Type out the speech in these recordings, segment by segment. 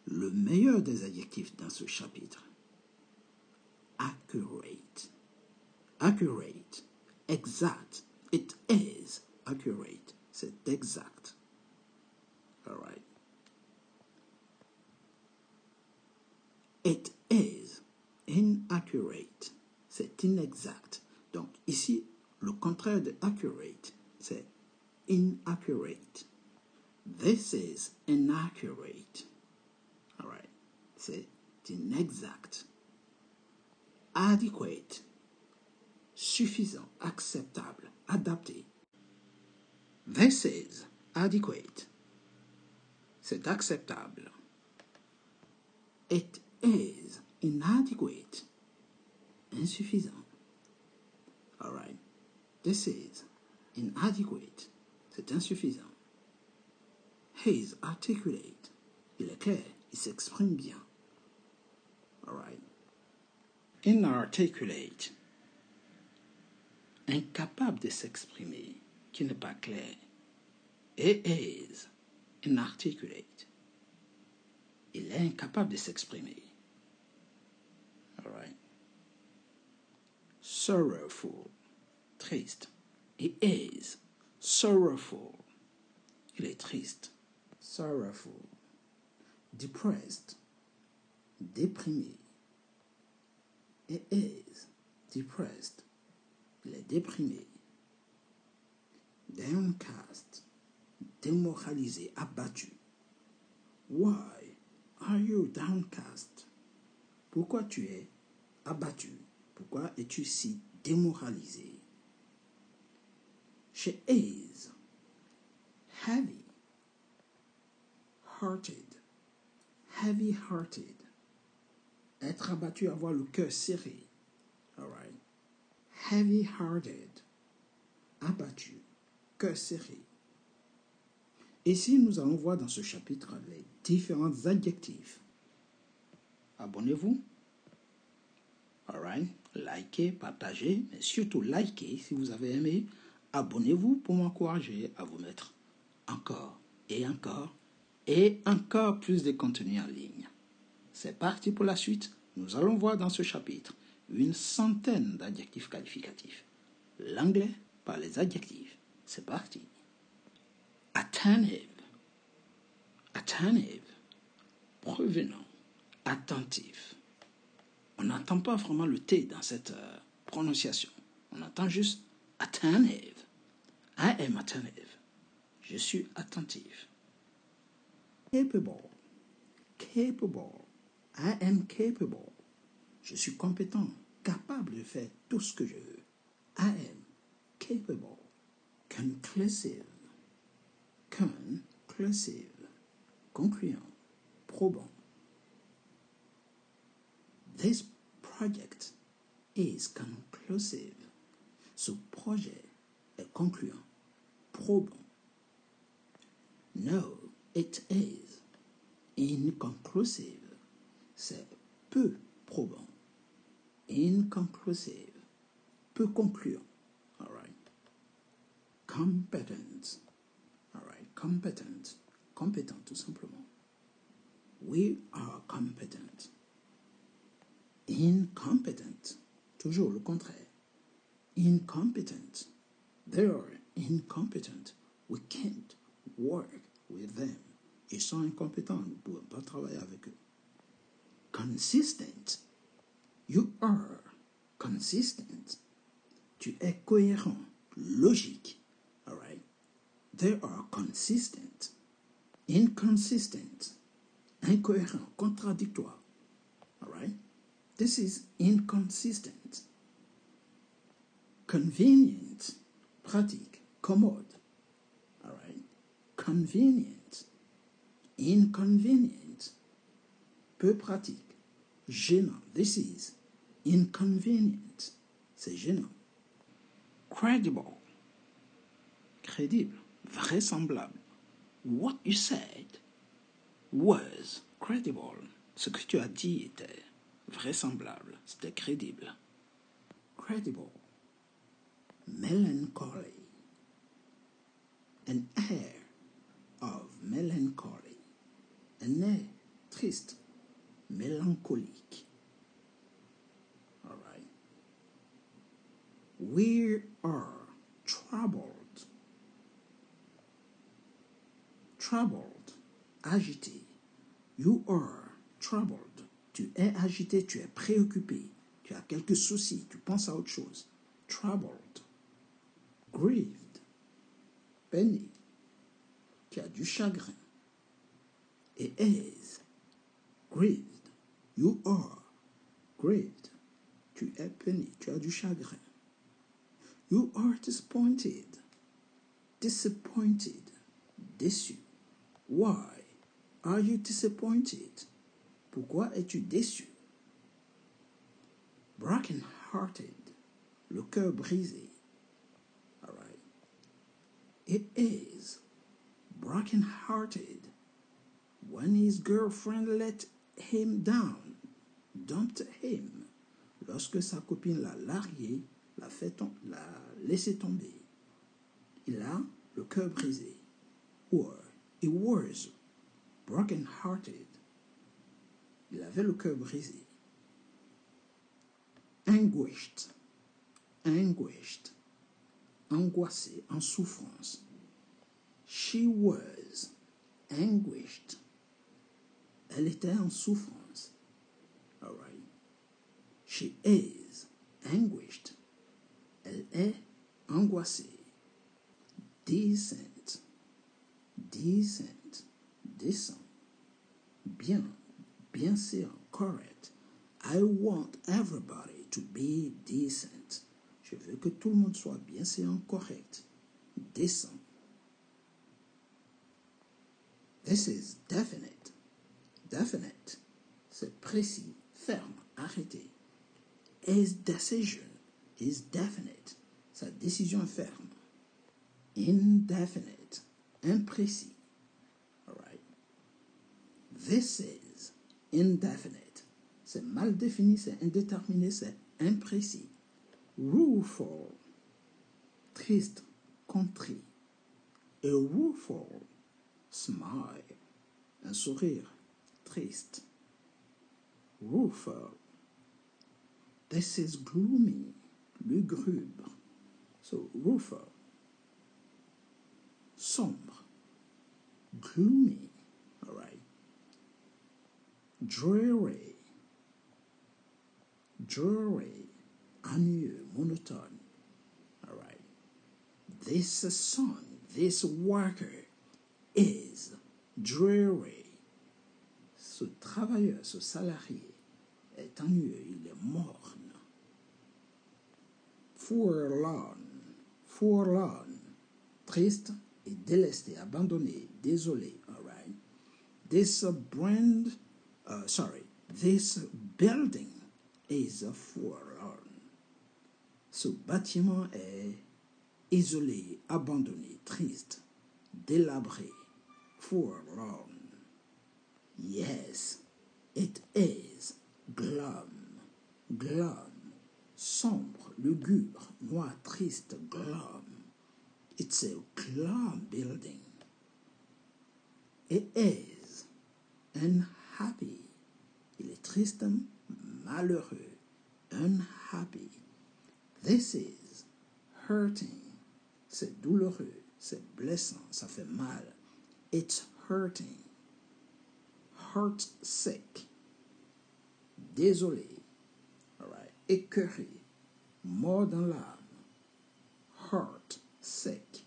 le meilleur des adjectifs dans ce chapitre. Accurate. Accurate. Exact. It is accurate. C'est exact. All right. It is inaccurate. C'est inexact. Donc ici, le contraire de accurate, c'est inaccurate. This is inaccurate. All right. C'est inexact. Adequate. Suffisant, acceptable, adapté. This is adequate. C'est acceptable. It is inadequate. Insuffisant. All right. This is inadequate. C'est insuffisant. He is articulate. Il est clair, il s'exprime bien. All right. Inarticulate. Incapable de s'exprimer, qui n'est pas clair. He is inarticulate. Il est incapable de s'exprimer. All right. Sorrowful. Triste. He is sorrowful. Il est triste. Sorrowful. Depressed. Déprimé. He is depressed. Il est déprimé. Downcast. Démoralisé, abattu. Why are you downcast? Pourquoi tu es abattu? Pourquoi es-tu si démoralisé? She is heavy hearted. Heavy hearted. Être abattu, avoir le cœur serré. All right. Heavy hearted. Abattu, cœur serré. Ici, nous allons voir dans ce chapitre les différents adjectifs. Abonnez-vous. All right. Likez, partagez, mais surtout likez si vous avez aimé. Abonnez-vous pour m'encourager à vous mettre encore et encore et encore plus de contenu en ligne. C'est parti pour la suite. Nous allons voir dans ce chapitre une centaine d'adjectifs qualificatifs. L'anglais par les adjectifs. C'est parti. Attentive. Attentive. Prévenant. Attentif. On n'entend pas vraiment le T dans cette prononciation. On entend juste attentive. I am attentive. Je suis attentif. Capable. Capable. I am capable. Je suis compétent, capable de faire tout ce que je veux. I am capable. Conclusive. Conclusive. Concluant. Probant. This project is conclusive. Ce projet est concluant, probant. No, it is inconclusive. C'est peu probant. Inconclusive. Peu concluant. All right. Competent. All right. Competent. Compétent, tout simplement. We are competent. Incompetent. Toujours le contraire. Incompetent. They are incompetent. We can't work with them. Ils sont incompétents. Nous ne pouvons pas travailler avec eux. Consistent. You are consistent. Tu es cohérent, logique. All right. They are consistent. Inconsistent. Incohérent, contradictoire. All right. This is inconsistent. Convenient. Pratique, commode. All right. Convenient. Inconvenient. Peu pratique. Gênant. This is inconvenient. C'est gênant. Credible. Crédible. Vraisemblable. What you said was credible. Ce que tu as dit était vraisemblable. C'était crédible. Credible. Melancholy. An air of melancholy. Un air triste, mélancolique. All right. We are troubled. Troubled, agité. You are troubled. Tu es agité, tu es préoccupé. Tu as quelques soucis, tu penses à autre chose. Troubled. Grieved. Peiné. Tu as du chagrin. Et is. Grieved. You are grieved. Tu es peiné, tu as du chagrin. You are disappointed. Disappointed. Déçu. Why are you disappointed? Pourquoi es-tu déçu? Broken hearted. Le cœur brisé. All right. It is broken hearted when his girlfriend let him down, dumped him. Lorsque sa copine l'a largué, l'a laissé tomber. Il a le cœur brisé. Or, he was broken hearted. Il avait le cœur brisé. Anguished. Anguished. Angoissé, en souffrance. She was anguished. Elle était en souffrance. All right. She is anguished. Elle est angoissée. Decent. Decent. Décent. Bien. Bienséant. Correct. I want everybody to be decent. Je veux que tout le monde soit bienséant, correct. Décent. This is definite. Definite. C'est précis, ferme, arrêté. His decision is definite. Sa décision est ferme. Indefinite. Imprécis. All right. This is indefinite. C'est mal défini, c'est indéterminé, c'est imprécis. Rueful. Triste, contrit. A rueful smile. Un sourire triste. Rueful. This is gloomy, lugubre. So, rueful. Sombre. Gloomy. All right. Dreary. Dreary. Ennuyeux, monotone. All right. This son, this worker is dreary. Ce travailleur, ce salarié est ennuyeux, il est morne. Forlorn. Forlorn. Triste et délesté, abandonné, désolé. All right. This building is forlorn. Ce bâtiment est isolé, abandonné, triste, délabré, forlorn. Yes, it is glum, glum, sombre, lugubre, noir, triste, glum. It's a glum building. It is unhappy. Il est triste, malheureux, unhappy. This is hurting. C'est douloureux, c'est blessant, ça fait mal. It's hurting. Heart sick. Désolé. All right. Écœuré. Mort dans l'âme. Heart sick.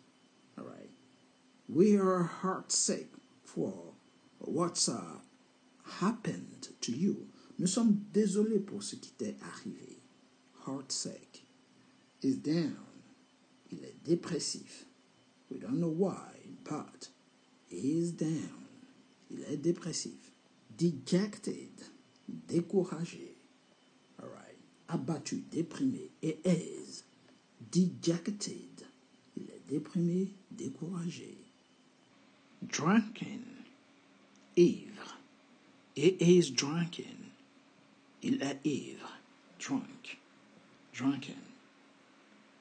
All right. We are heart sick for what's happened to you. Nous sommes désolés pour ce qui t'est arrivé. Heart sick. Is down. Il est dépressif. We don't know why, but he is down. Il est dépressif. Dejected. Découragé. All right. Abattu, déprimé. It is dejected. Il est déprimé, découragé. Drunken. Ivre. It is drunken. Il est ivre. Drunk. Drunken.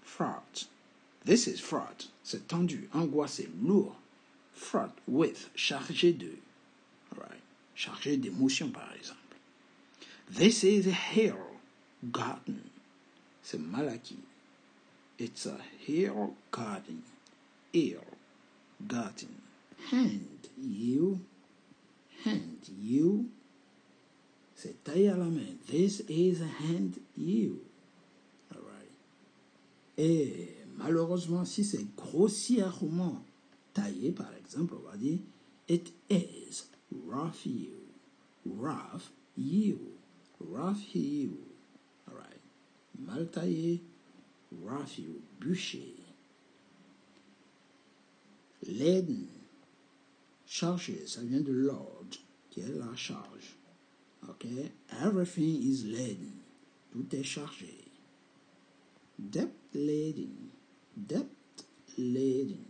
Fraught. This is fraught. C'est tendu, angoissé, lourd. Fraught with, chargé de. All right. chargé d'émotion par exemple. This is a hair garden. C'est mal acquis. It's a hair garden. Hair garden. Hand you. Hand you. C'est taillé à la main. This is a hand you. All right. Et malheureusement, si c'est grossièrement taillé, par exemple, on va dire it is rough you. Rough you. Rough you. All right. Mal taillé, rough you. Bûché. Laden. Chargé, ça vient de load, qui est la charge. Ok? Everything is laden. Tout est chargé. Debt laden. Debt laden.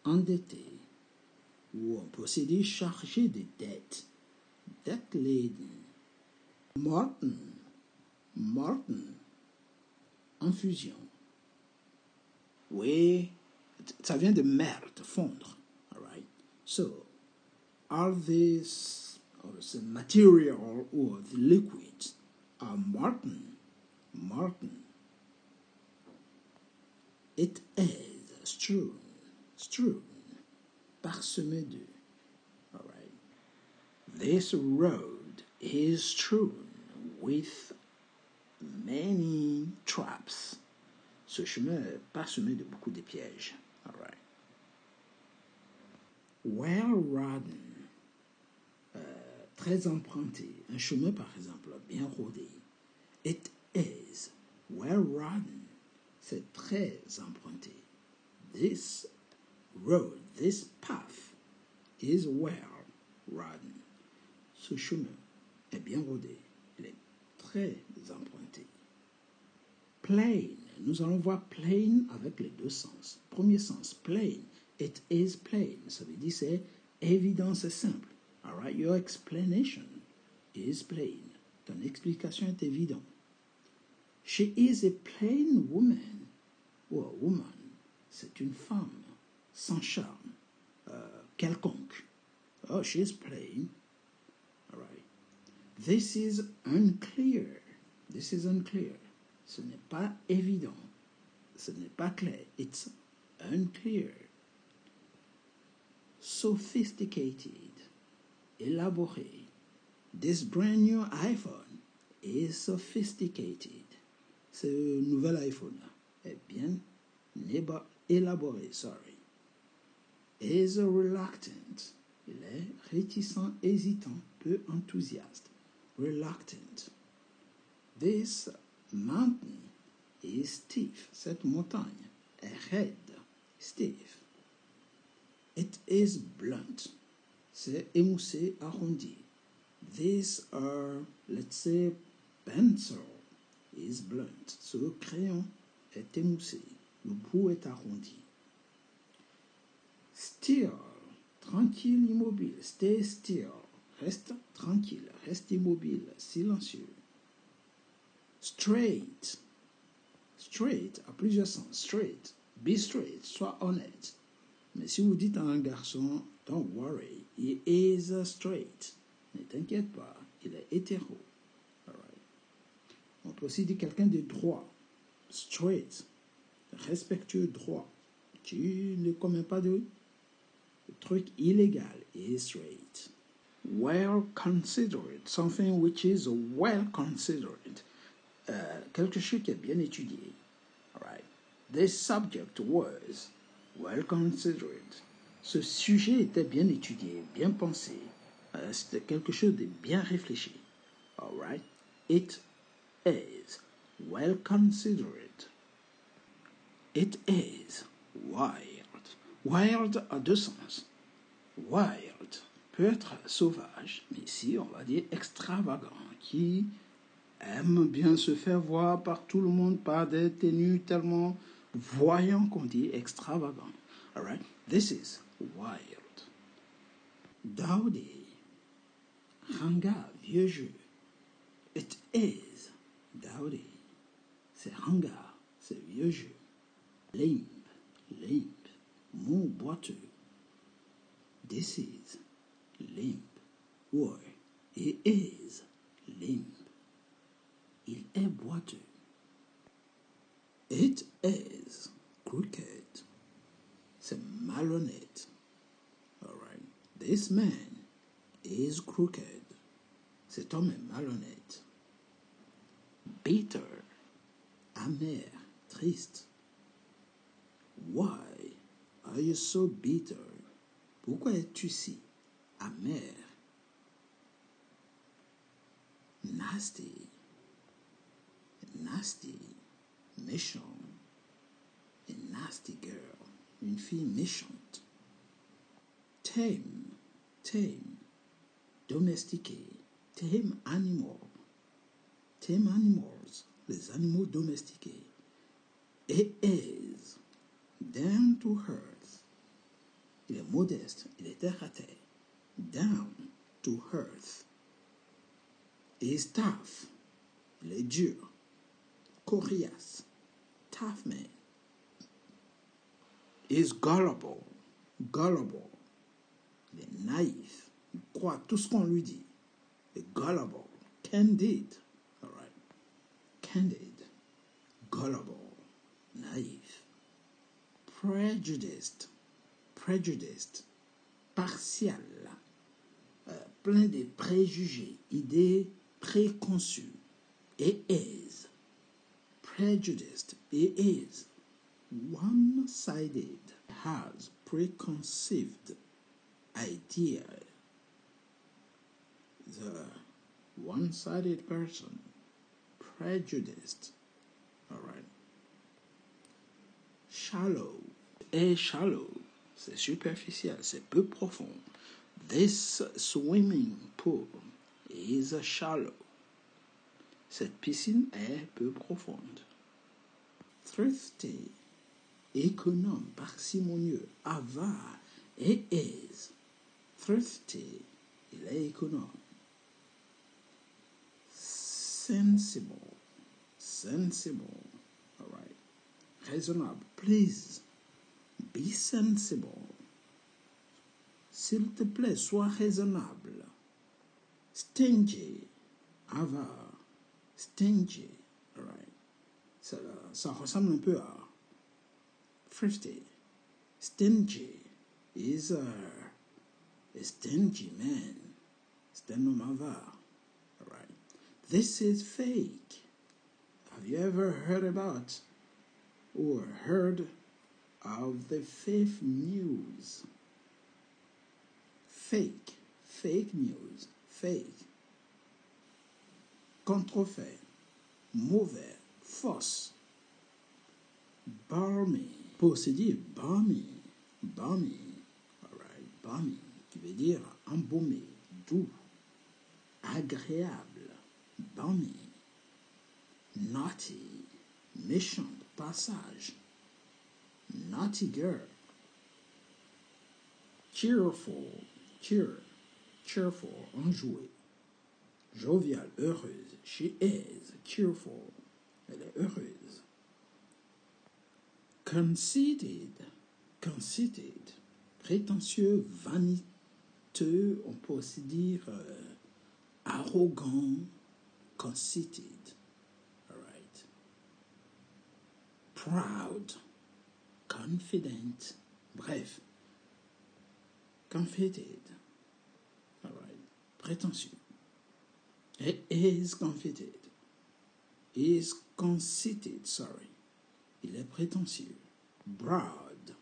Endetté. Ou on peut aussi dire chargé de dettes. Debt laden. Morten. Morten. En fusion. Oui, ça vient de merde, fondre. All right? So, all these material or the liquids are molten. Molten. It is strewn. Strewn. Parsemé de. All right. This road is strewn with many traps. Ce chemin est parsemé de beaucoup de pièges. All right. Well-rodden. Très emprunté. Un chemin, par exemple, bien rodé. It is well-rodden. C'est très emprunté. This road, this path is well-rodden. Ce chemin est bien rodé. Il est très emprunté. Plain. Nous allons voir plain avec les deux sens. Premier sens, plain. It is plain. Ça veut dire c'est évident, c'est simple. All right, your explanation is plain. Ton explication est évidente. She is a plain woman. Ou a woman, c'est une femme sans charme, quelconque. Oh, she is plain. All right. This is unclear. This is unclear. Ce n'est pas évident. Ce n'est pas clair. It's unclear. Sophisticated. Élaboré. This brand new iPhone is sophisticated. Ce nouvel iPhone est bien élaboré. Sorry. Is reluctant. Il est réticent, hésitant, peu enthousiaste. Reluctant. This mountain is stiff. Cette montagne est raide, stiff. It is blunt. C'est émoussé, arrondi. These are, let's say, pencil is blunt. Ce crayon est émoussé. Le bout est arrondi. Still. Tranquille, immobile. Stay still. Reste tranquille. Reste immobile. Silencieux. Straight. Straight a plusieurs sens. Straight. Be straight. Sois honnête. Mais si vous dites à un garçon, don't worry, he is straight. Ne t'inquiète pas, il est hétéro. All right. On peut aussi dire quelqu'un de droit. Straight. Respectueux, droit. Tu ne commets pas de truc illégal. He is straight. Well considered. Something which is well considered. Quelque chose qui est bien étudié. All right. This subject was well considered. Ce sujet était bien étudié, bien pensé. C'était quelque chose de bien réfléchi. All right. It is well considered. It is wild. Wild a deux sens. Wild peut être sauvage, mais ici on va dire extravagant, qui aime bien se faire voir par tout le monde par des tenues tellement voyants qu'on dit extravagant. All right. This is wild. Dowdy. Ringard, vieux jeu. It is dowdy. C'est ringard, c'est vieux jeu. Limp, limp. Mot boiteux. This is limp. or he is limp. Il est boiteux. It is crooked. C'est malhonnête. All right. This man is crooked. Cet homme est malhonnête. Bitter. Amer. Triste. Why are you so bitter? Pourquoi es-tu si amer? Nasty. Nasty. Méchant. A nasty girl. Une fille méchante. Tame. Tame. Domestiqué. Tame animal. Tame animals. Les animaux domestiqués. It is. Down to earth. Il est modeste. Il est terre à terre. Down to earth. He is tough. Il est dur. Coriace. Tough man. He is gullible. Gullible. Il est naïf. Il croit tout ce qu'on lui dit. Il est gullible. Candid. All right. Candid. Gullible. Naïf. Prejudiced. Prejudiced. Partial. Plein de préjugés. Idées préconçues. It is. Prejudiced. It is. One-sided. Has preconceived idea. The one-sided person. Prejudiced. All right. Shallow. Et shallow. C'est superficiel. C'est peu profond. This swimming pool is shallow. Cette piscine est peu profonde. Thrifty. Économe, parcimonieux, avare. It is. Thrifty. Il est économe. Sensible. Sensible. All right. Raisonnable. Please. Be sensible. S'il te plaît, sois raisonnable. Stingy. Avare. Stingy. All right. Ça ressemble un peu à thrifty. Stingy is a stingy man. C'est un homme avare. All right. This is fake. Have you ever heard about or heard of the fake news? Fake. Fake news. Fake. Contrefait. Mauvais. Fausse. Balmy. Pour se dire balmy. Balmy. All right. Balmy. Qui veut dire embaumé. Doux. Agréable. Balmy. Naughty. Méchant. Passage. Naughty girl. Cheerful. Cheerful. Enjouée. Jovial. Heureuse. She is cheerful. Elle est heureuse. Conceited. Conceited. Prétentieux, vaniteux, on peut aussi dire arrogant. Conceited. All right. Proud. Confident. Bref. Confident. All right. Prétentieux. It is confident. He is conceited, sorry. Il est prétentieux. Broad.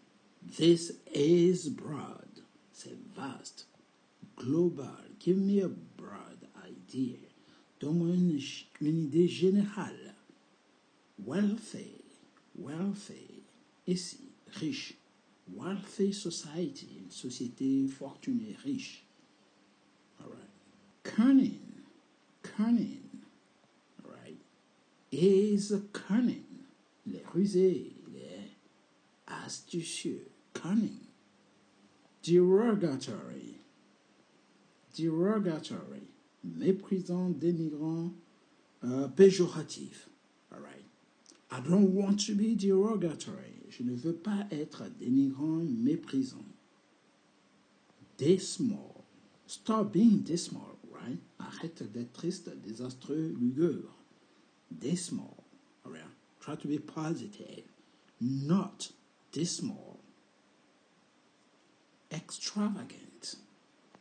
This is broad. C'est vaste. Global. Give me a broad idea. Donne-moi une idée générale. Wealthy. Wealthy. Ici, riche. Wealthy society. Une société fortunée, riche. All right. Cunning. Cunning. All right. Is cunning. Il est rusé. Il est astucieux. Cunning. Derogatory. Derogatory. Méprisant, dénigrant, péjoratif. All right. I don't want to be derogatory. Je ne veux pas être dénigrant, méprisant. Dismal. Stop being dismal, right? Arrête d'être triste, désastreux, lugubre. Dismal, all right? Try to be positive, not dismal. Extravagant,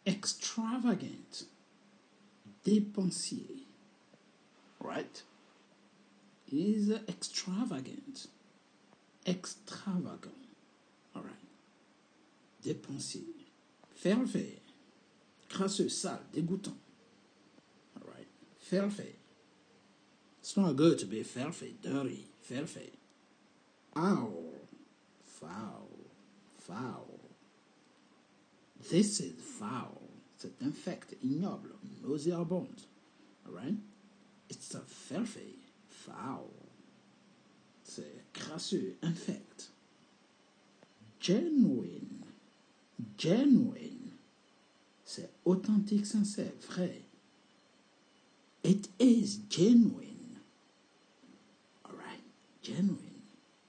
extravagant. Dépensier, right? Is extravagant, extravagant, all right? Dépensier, fervent, crasseux, sale, dégoûtant, all right? Fervent. It's not good to be filthy, dirty, filthy. Foul, foul, foul. This is foul. C'est infect, ignoble, nauseabond. Alright? It's a filthy, foul. C'est crasseux, infect. Genuine, genuine. C'est authentique, sincère, vrai. It is genuine. Alright? Genuine,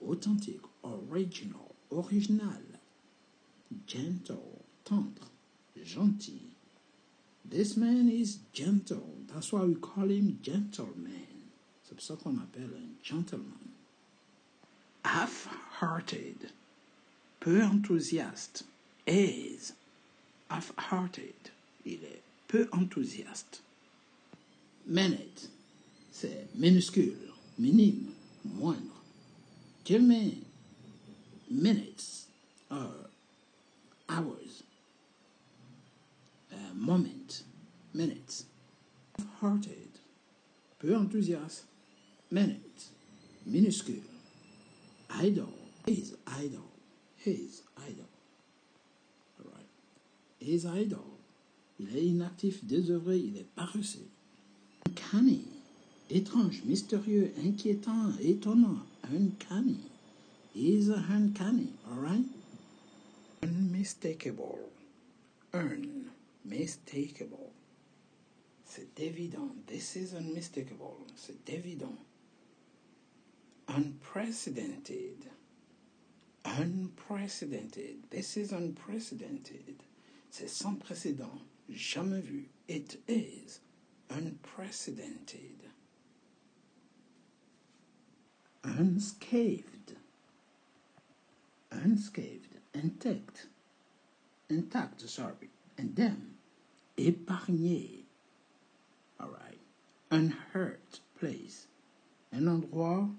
authentique, original, original. Gentle, tendre, gentil. This man is gentle. That's why we call him gentleman. C'est pour ça qu'on appelle un gentleman. Half-hearted, peu enthousiaste, is half-hearted. Il est peu enthousiaste. Minute, c'est minuscule, minime, moindre. Give me minutes, hours, moment, minutes. Hearted, peu enthousiaste, minute, minuscule. Idle, is idle, his idle. All right. Is idle. Il est inactif, désœuvré, il est paresseux. Uncanny, étrange, mystérieux, inquiétant, étonnant. Uncanny. Is uncanny, all right? Unmistakable. Unmistakable. C'est évident. This is unmistakable. C'est évident. Unprecedented. Unprecedented. This is unprecedented. C'est sans précédent. Jamais vu. It is unprecedented. Unscathed. Unscathed. Intact. Intact, sorry. And then, épargné. All right. Unhurt place. Un endroit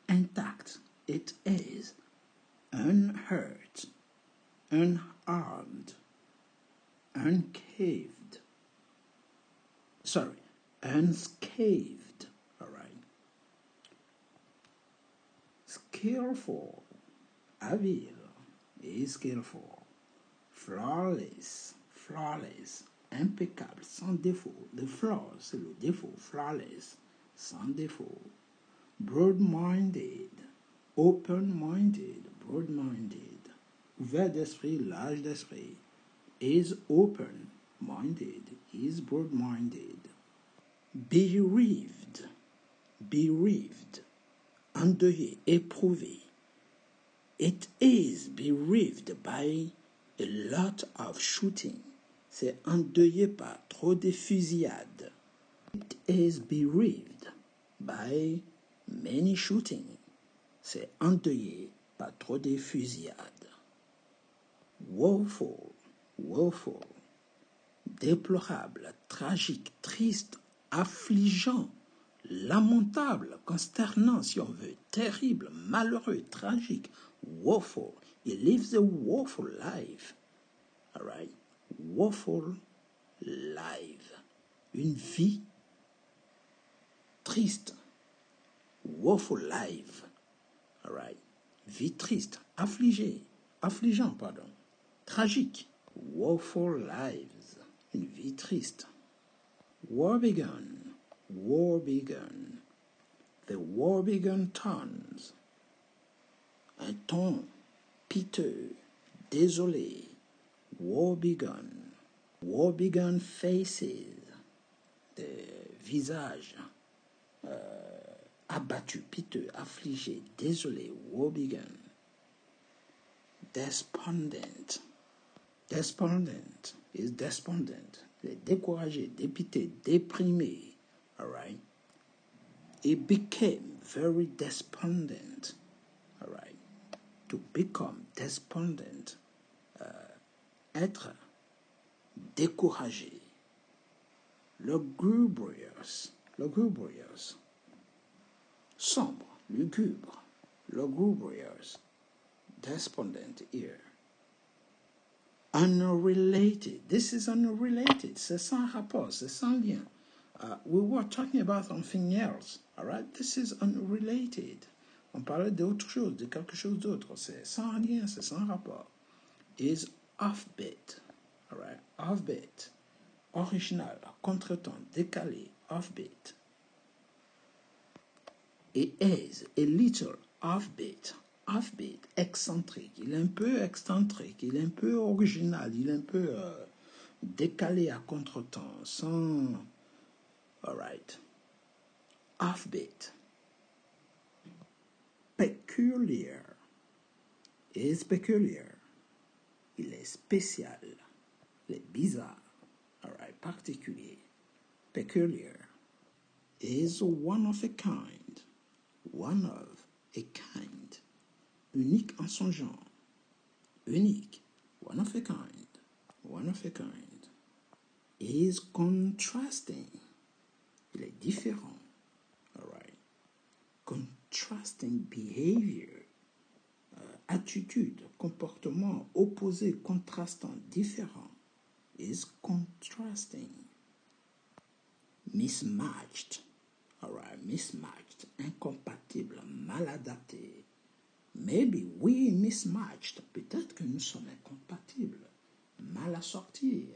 intact. It is unhurt, unharmed, uncaved. Sorry, unscathed. All right. Skillful, habile, is skillful. Flawless, flawless, impeccable, sans défaut. The flaw, c'est le défaut. Flawless, sans défaut. Broad-minded, open-minded, broad-minded. Ouvert d'esprit, large d'esprit. Is open-minded, is broad-minded. Bereaved, bereaved. Endeuillé, éprouvé. It is bereaved by a lot of shooting. C'est endeuillé par trop de fusillades. It is bereaved by many shooting. C'est endeuillé par trop de fusillades. Woeful, woeful. Déplorable, tragique, triste, affligeant, lamentable, consternant si on veut, terrible, malheureux, tragique, woeful. He lives a woeful life. All right? Woeful life. Une vie triste. Woeful life. All right? Vie triste, affligée, affligeant, pardon. Tragique. Woeful lives. Une vie triste. War begun. War begun. The war begun tones. Un ton piteux, désolé. War begun. War begun faces. Des visages abattus, piteux, affligés, désolés. War begun. Despondent. Despondent is despondent. Il est découragé, dépité, déprimé. All right? He became very despondent. All right? To become despondent. Être découragé. Lugubrious. Lugubrious. Sombre, lugubre. Lugubrious. Despondent here. Unrelated. This is unrelated. C'est sans rapport, c'est sans lien. We were talking about something else. All right? This is unrelated. On parlait d'autre chose, de quelque chose d'autre. C'est sans lien, c'est sans rapport. Is offbeat. All right? Offbeat. Original, contretemps, décalé, offbeat. It is a little offbeat. Offbeat, excentrique. Il est un peu excentrique, il est un peu original, il est un peu décalé à contretemps, sans... All right. Offbeat. Peculiar. Is peculiar. Il est spécial. Il est bizarre. All right. Particulier. Peculiar. Is one of a kind. One of a kind. Unique en son genre. Unique. One of a kind. One of a kind. Is contrasting. Il est différent. All right. Contrasting behavior. Attitude, comportement opposé, contrastant, différent. Is contrasting. Mismatched. All right. Mismatched. Incompatible. Mal adapté. Maybe we mismatched. Peut-être que nous sommes incompatibles. Mal assortis.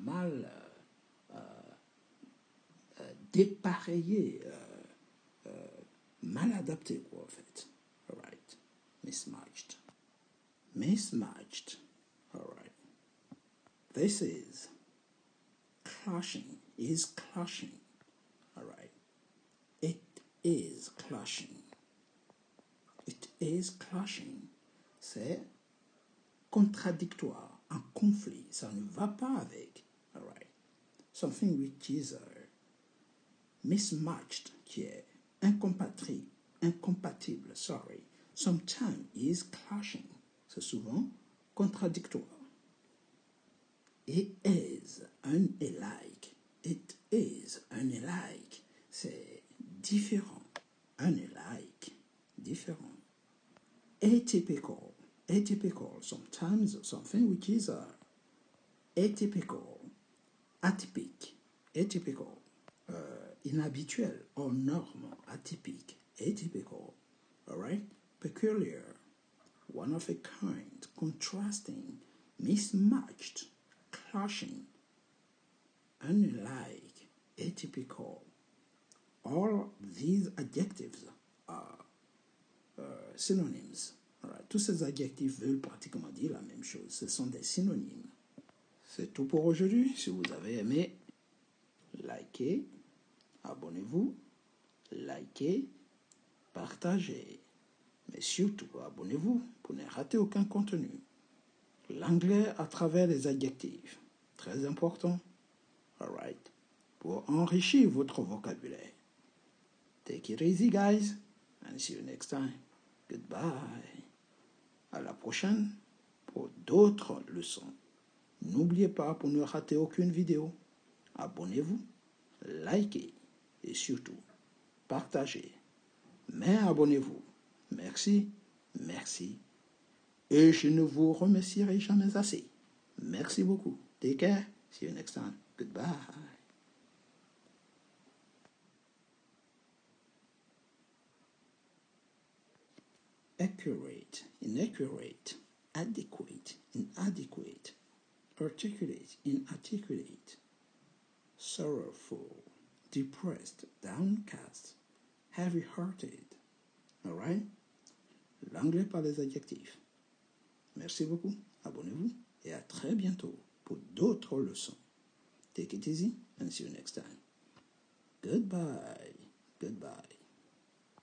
Mal dépareillés. Mal adaptés, quoi, en fait. All right. Mismatched. Mismatched. All right. This is clashing. Is clashing. All right. It is clashing. It is clashing. C'est contradictoire, un conflit. Ça ne va pas avec. All right. Something which is mismatched, qui est incompatible, sorry. Sometimes is clashing. C'est souvent contradictoire. It is unlike. It is unlike. C'est différent. Unlike. Différent. Atypical. Atypical. Sometimes something which is atypical. Atypique. Atypical. Inhabituel or normal. Atypique. Atypical. Alright? Peculiar. One of a kind. Contrasting. Mismatched. Clashing. Unlike. Atypical. All these adjectives are synonyms. Right. Tous ces adjectifs veulent pratiquement dire la même chose. Ce sont des synonymes. C'est tout pour aujourd'hui. Si vous avez aimé, likez, abonnez-vous, likez, partagez. Mais surtout, abonnez-vous pour ne rater aucun contenu. L'anglais à travers les adjectifs. Très important. All right. Pour enrichir votre vocabulaire. Take it easy, guys. And see you next time. Goodbye. À la prochaine pour d'autres leçons. N'oubliez pas, pour ne rater aucune vidéo, abonnez-vous, likez et surtout, partagez. Mais abonnez-vous. Merci, merci. Et je ne vous remercierai jamais assez. Merci beaucoup. Take care. See you next time. Goodbye. Accurate, inaccurate, adequate, inadequate, articulate, inarticulate, sorrowful, depressed, downcast, heavy-hearted. All right? L'anglais par les adjectifs. Merci beaucoup, abonnez-vous et à très bientôt pour d'autres leçons. Take it easy and see you next time. Goodbye. Goodbye.